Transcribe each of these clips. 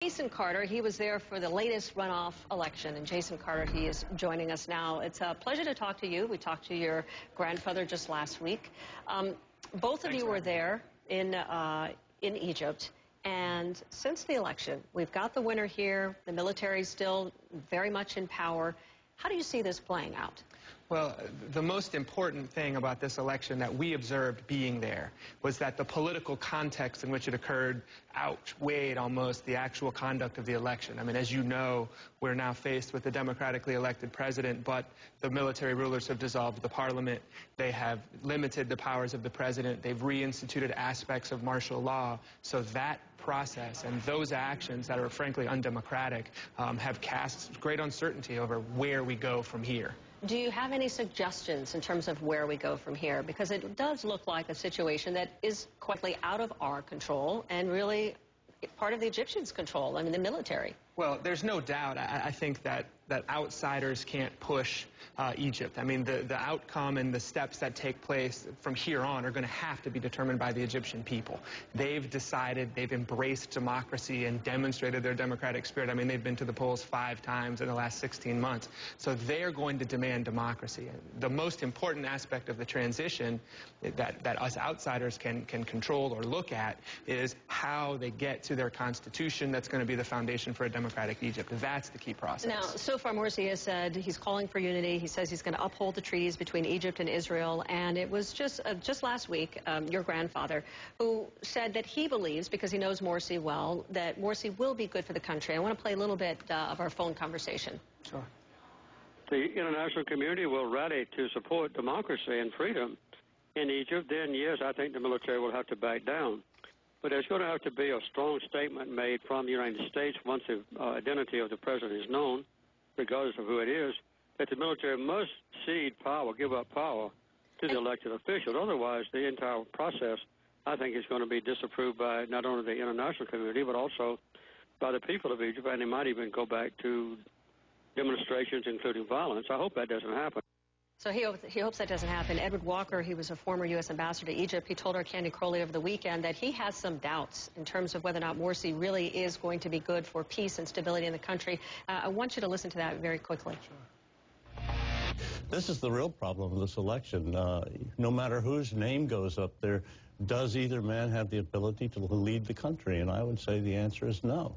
Jason Carter, he was there for the latest runoff election, and Jason Carter, he is joining us now. It's a pleasure to talk to you. We talked to your grandfather just last week. Both of you were there in Egypt, and since the election, we've got the winner here. The military is still very much in power. How do you see this playing out? Well, the most important thing about this election that we observed being there was that the political context in which it occurred outweighed almost the actual conduct of the election. I mean, as you know, we're now faced with a democratically elected president, but the military rulers have dissolved the parliament. They have limited the powers of the president. They've reinstituted aspects of martial law. So that process and those actions that are frankly undemocratic have cast great uncertainty over where we go from here. Do you have any suggestions in terms of where we go from here? Because it does look like a situation that is quietly out of our control and really part of the Egyptians' control, I mean, the military. Well, there's no doubt. I think that outsiders can't push Egypt. I mean, the outcome and the steps that take place from here on are going to have to be determined by the Egyptian people. They've decided, they've embraced democracy and demonstrated their democratic spirit. I mean, they've been to the polls 5 times in the last 16 months. So they're going to demand democracy. The most important aspect of the transition that us outsiders can control or look at is how they get to their constitution that's going to be the foundation for a democratic Egypt. That's the key process. Now, so far, Morsi has said he's calling for unity. He says he's going to uphold the treaties between Egypt and Israel. And it was just last week, your grandfather, who said that he believes, because he knows Morsi well, that Morsi will be good for the country. I want to play a little bit of our phone conversation. Sure. The international community will rally to support democracy and freedom in Egypt. Then, yes, I think the military will have to back down. But there's going to have to be a strong statement made from the United States once the identity of the president is known, regardless of who it is, that the military must cede power, give up power to the elected officials. Otherwise, the entire process, I think, is going to be disapproved by not only the international community, but also by the people of Egypt, and they might even go back to demonstrations, including violence. I hope that doesn't happen. So he hopes that doesn't happen. Edward Walker, he was a former U.S. ambassador to Egypt. He told our Candy Crowley over the weekend that he has some doubts in terms of whether or not Morsi really is going to be good for peace and stability in the country. I want you to listen to that very quickly. This is the real problem of this election. No matter whose name goes up there, does either man have the ability to lead the country? And I would say the answer is no.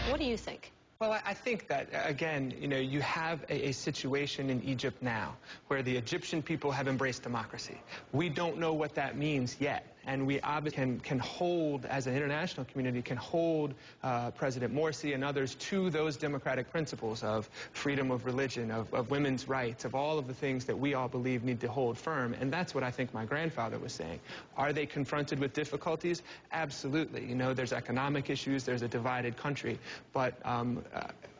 What do you think? Well, I think that, again, you know, you have a situation in Egypt now where the Egyptian people have embraced democracy. We don't know what that means yet. And we obviously can hold, as an international community, can hold President Morsi and others to those democratic principles of freedom of religion, of women's rights, of all of the things that we all believe need to hold firm. And that's what I think my grandfather was saying. Are they confronted with difficulties? Absolutely. You know, there's economic issues, there's a divided country. But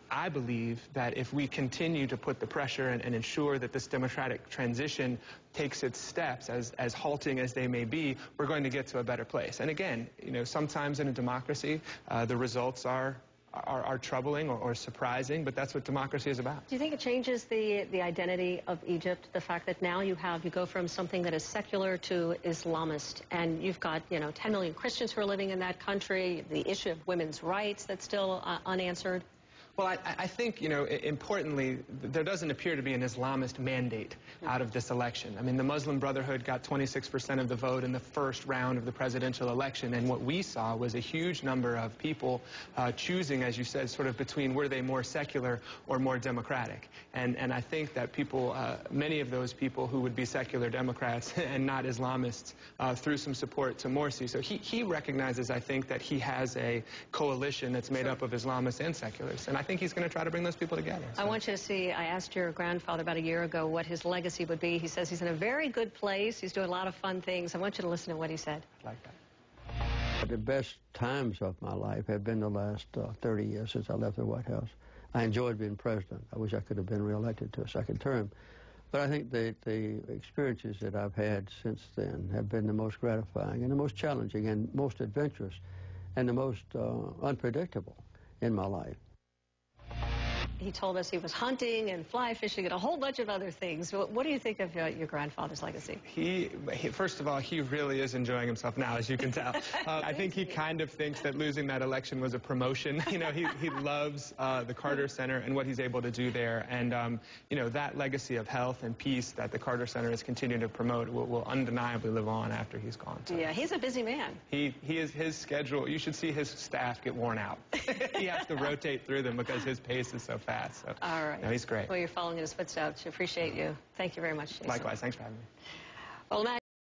I believe that if we continue to put the pressure and ensure that this democratic transition takes its steps, as halting as they may be, we're going to get to a better place. And again, you know, sometimes in a democracy, the results are troubling or surprising, but that's what democracy is about. Do you think it changes the identity of Egypt, the fact that now you go from something that is secular to Islamist, and you've got, you know, 10 million Christians who are living in that country, the issue of women's rights that's still unanswered? Well, I think, you know, importantly, there doesn't appear to be an Islamist mandate out of this election. I mean, the Muslim Brotherhood got 26% of the vote in the first round of the presidential election, and what we saw was a huge number of people choosing, as you said, sort of between were they more secular or more democratic. And I think that people, many of those people who would be secular Democrats and not Islamists, threw some support to Morsi. So he recognizes, I think, that he has a coalition that's made up of Islamists and seculars. And I think he's going to try to bring those people together. So. I want you to see, I asked your grandfather about a year ago what his legacy would be. He says he's in a very good place. He's doing a lot of fun things. I want you to listen to what he said. I like that. The best times of my life have been the last 30 years since I left the White House. I enjoyed being president. I wish I could have been reelected to a second term. But I think the experiences that I've had since then have been the most gratifying and the most challenging and most adventurous and the most unpredictable in my life. he told us he was hunting and fly fishing and a whole bunch of other things. What do you think of your grandfather's legacy? He first of all, he really is enjoying himself now, as you can tell. I think he kind of thinks that losing that election was a promotion. You know, he loves the Carter Center and what he's able to do there. And, you know, that legacy of health and peace that the Carter Center is continuing to promote will undeniably live on after he's gone. So. Yeah, he's a busy man. He is, his schedule, you should see his staff get worn out. He has to rotate through them because his pace is so fast. So, all right. No, he's great. Well, you're following in his footsteps. Appreciate you. Thank you very much, Jason. Likewise. Thanks for having me. Well,